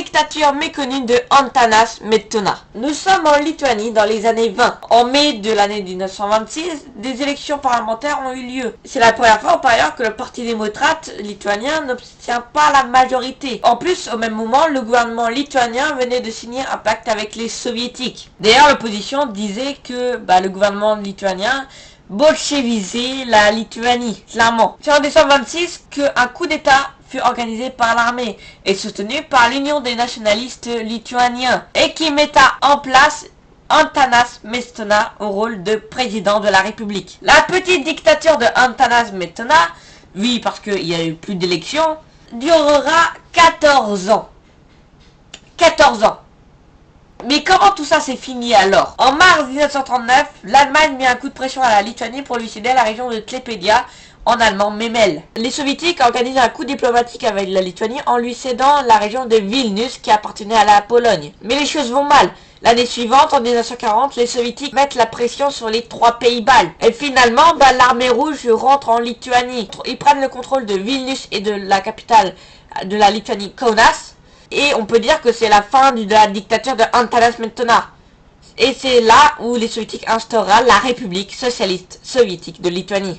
dictature méconnue de Antanas Smetona. Nous sommes en Lituanie dans les années 20. En mai de l'année 1926, des élections parlementaires ont eu lieu. C'est la première fois par ailleurs que le Parti démocrate lituanien n'obtient pas la majorité. En plus, au même moment, le gouvernement lituanien venait de signer un pacte avec les soviétiques. D'ailleurs, l'opposition disait que le gouvernement lituanien bolchevisait la Lituanie, clairement. C'est en décembre 26 qu'un coup d'État fut organisé par l'armée et soutenu par l'Union des nationalistes lituaniens et qui metta en place Antanas Smetona au rôle de président de la République. La petite dictature de Antanas Smetona, oui parce qu'il n'y a eu plus d'élections, durera 14 ans. 14 ans. Mais comment tout ça s'est fini alors? En mars 1939, l'Allemagne mit un coup de pression à la Lituanie pour lui céder la région de Klaipėda, en allemand Memel. Les soviétiques organisent un coup diplomatique avec la Lituanie en lui cédant la région de Vilnius qui appartenait à la Pologne. Mais les choses vont mal. L'année suivante, en 1940, les soviétiques mettent la pression sur les 3 pays baltes. Et finalement, l'armée rouge rentre en Lituanie. Ils prennent le contrôle de Vilnius et de la capitale de la Lituanie, Kaunas. Et on peut dire que c'est la fin de la dictature de Antanas Smetona. Et c'est là où les soviétiques instaurera la République socialiste soviétique de Lituanie.